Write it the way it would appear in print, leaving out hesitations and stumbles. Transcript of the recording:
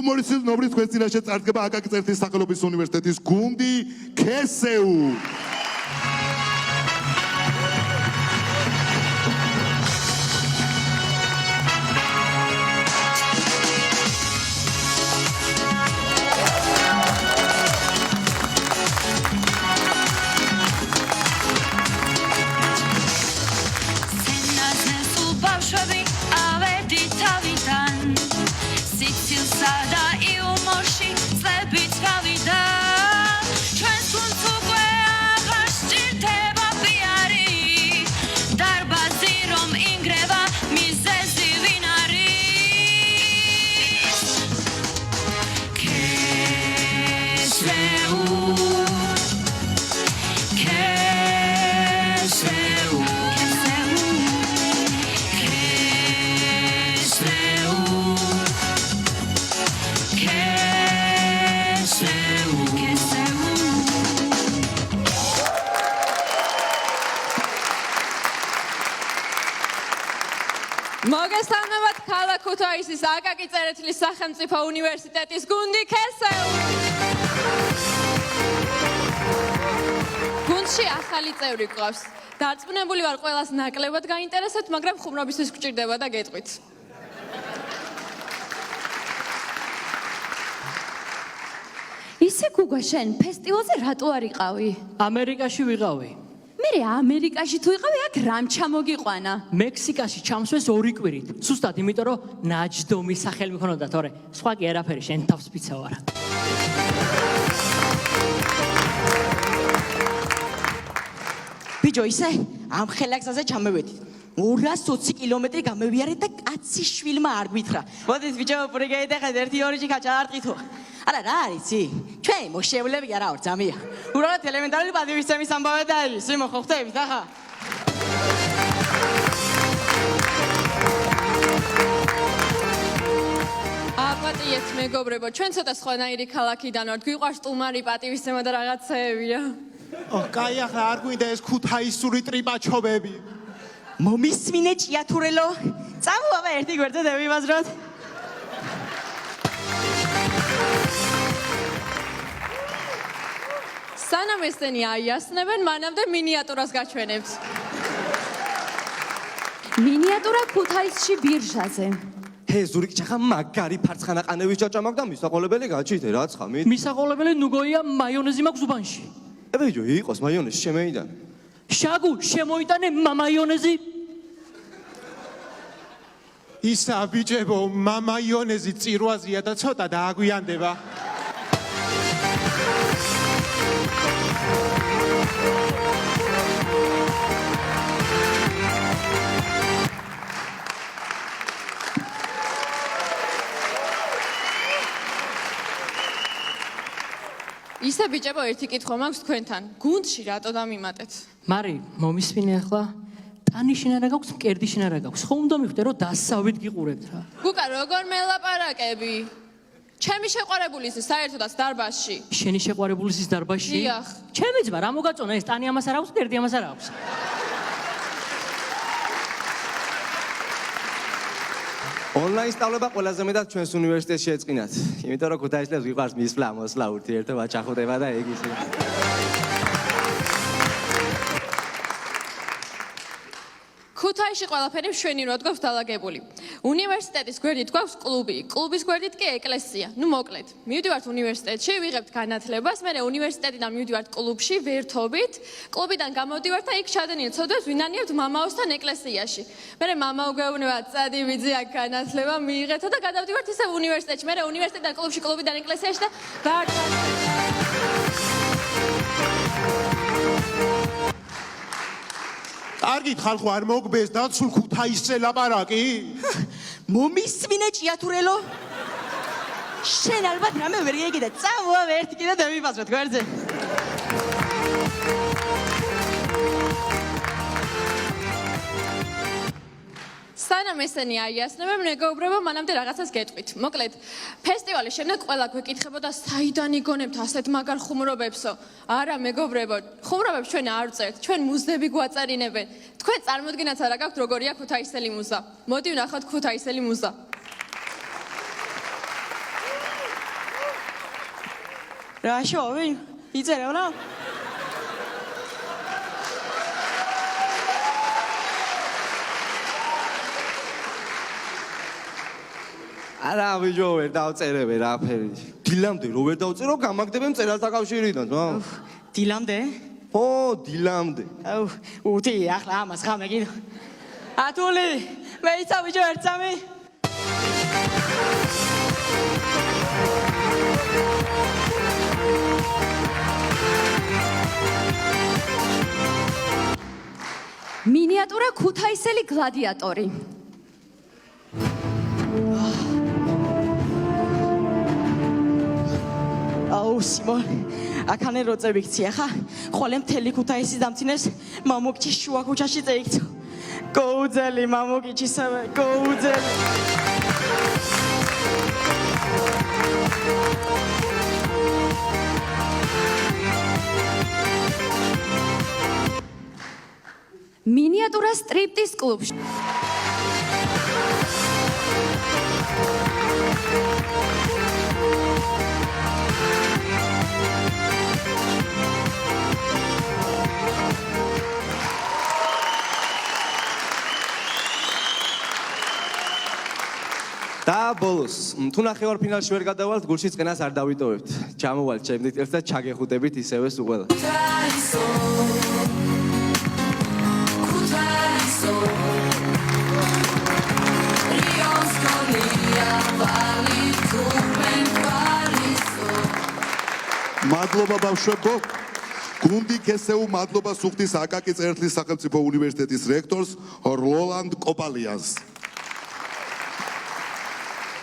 იუმორისტის ნომრის თქვენს წინაშე წარდგება აკაკი წერეთის სახელობის უნივერსიტეტის გუნდი ქესეუ. მოგესალმებათ ქალაქ ქუთაისის აკაკი წერეთლის სახელმწიფო უნივერსიტეტის გუნდი ქესეუ. გუნდში ახალი წევრი გვყავს. დარწმუნებული ვარ ყველას ნაკლებად გაინტერესებთ, მაგრამ ხუმრობისთვის გვჭირდება და გეტყვით. ისე გუგა შენ ფესტივალზე რატო არ იყავი? ამერიკაში ვიყავი. მე ამერიკაში თუ იყავი, აქ რამ ჩამოგიყვანა? მექსიკაში ჩამსვეს 2 კვირით. ზუსტად იმიტომ რომ ნაჯდომი სახელი მქონოდა, თორე სხვა კი არაფერი, შენ თავს ფიცა ვარ. ბიჭო, ისე ამ ხელაგზაზე ჩამევედით. 220 კილომეტრი გამევიარეთ და კაცი შვილმა არ გვითხრა. მოდით ბიჭო, პრიგეიდე ხედ 1-2 ჩა არტყითო. არა რა არის იცი? ჩვენ მოშევლები არა ვარ ძამია. უბრალოდ ელემენტარული პატივისცემის ამბავი და ის იმო ხო ხვდებით ახლა? აპატიეთ მეგობრებო, ჩვენ ცოტა სხვანაირი ქალაქიდან ვართ. გვიყვარს სტუმარი პატივისცემა და რაღაცეები რა. კაი ახლა არ გვინდა ეს ქუთაისური ტრიპაჩობები. მომისმინე ჭიათურელო. წამოვა ერთი გვერდზე დავიმაზროთ. სანამ ესენი აიასნებენ, მანამდე მინიატურას გაჩვენებთ. მინიატურა ქუთაისში ბირჟაზე. ზურიკ ჩახა მაგარი ფარცხანაყანების ჭაჭა მაგ და მისაყოლებელი გაჩით რა ცხამით? მისაყოლებელი ნუგოია მაიონეზი მაქვს უბანში. ბიჭო, იყოს მაიონეზი შემეიდან. შაგუ შემოიტანე მაიონეზი. ისა ბიჭებო, მაიონეზი წირვაზია და ცოტა დააგვიანდება. ისე ბიჭებო, ერთი კითხვა მაქვს თქვენთან. გუნდში რატო დამიმატეთ? მარი, მომისმინე ახლა. ტანი შენ არა გაქვს, მკერდი შენ არა გაქვს. ხო უნდა მიხვდე რომ დასავით გიყურებთ რა. გუკა, როგორ მელაპარაკები? ჩემი შეყვარებულის საერთოდაც დარბაზში. შენი შეყვარებულის დარბაზში? დიახ. ჩემი ძმა რა მოგაწონა ეს ტანი ამას არ აქვს, მკერდი ამას არ აქვს. ონლაინ სწავლება ყველაზე მეტად ჩვენს უნივერსიტეტში ეწყინათ. იმიტომ რომ ქუთაისლებს ვიყავს მისვლა, მოსვლა, ურთიერთობა, ჩახუტება და ეგ ისე. ქუთაისში ყველაფერი მშვენივრად გვაქვს დალაგებული. უნივერსიტეტის გვერდით გვაქვს კლუბი, კლუბის გვერდით კი ეკლესია. ნუ მოკლედ, მივდივართ უნივერსიტეტში, ვიღებთ განათლებას, მერე უნივერსიტეტიდან მივდივართ კლუბში, ვერთობით, კლუბიდან გამოვდივართ და იქ ჩადენილ ცოდვებს ვინანიებთ მამაოსთან ეკლესიაში. მერე მამაო გვეუბნება, წადი ვიძი აქ განათლება მიიღეთო და გადავდივართ ისევ უნივერსიტეტში, მერე უნივერსიტეტიდან კლუბში, კლუბიდან ეკლესიაში და კარგით ხალხო, არ მოგბეს და სულ ქუთაისზე ლაპარაკი? მომისმინე ჭიათურელო. შენ ალბათ რამე ვერ გიგე და წამოვა ერთი კიდე დავიმაზროთ გვერდზე. სანამ ესენი აიასნებენ, მეგობრებო, მანამდე რაღაცას გეტყვით. მოკლედ, ფესტივალის შემდეგ ყველა გვეკითხებოდა, საიდან იგონებთ ასეთ მაგარ ხუმრობებსო? არა, მეგობრებო, ხუმრობებს ჩვენ არ ვწერთ, ჩვენ მუზები გვაწარინებენ. თქვენ წარმოდგენაც არ გაქვთ, როგორია ქუთაისელი მუზა. მოდი ვნახოთ ქუთაისელი მუზა. რა შოვი? იწერეო რა? არა ბიჭო ვერ დავწერე ვერაფერი დილამდე რო ვერ დავწერო გამაგდებენ მწერალთა კავშირიდან რა დილამდე? ო დილამდე აუ, უთი ახლა ამას ხამე კიდე. ათული, მე იცავ ბიჭო ერთსამი. მინიატურა ქუთაისელი გლადიატორი. აუ სიმონ, აქანე რო წევიქცი ახლა, ხოლე მთელი ქუთაისი დამთინეს მამუკიჩის შუა ქუჩაში წეიქცო. გოუძელი მამუკიჩისავე, გოუძელი. მინიატურა სტრიპტის კლუბში. და ბოლოს თუ ნახევარფინალში ვერ გადავალთ გულში წენას არ დავიტოვებთ ჩამოვალთ ჩემით ერთად და ჩაგეხუტებით ისევე სულ ყველა მადლობა ბავშვებო გუნდი ქესეუ მადლობა სუხთის აკაკი წერტლის სახელმწიფო უნივერსიტეტის რექტორს როლანდ კოპალიანს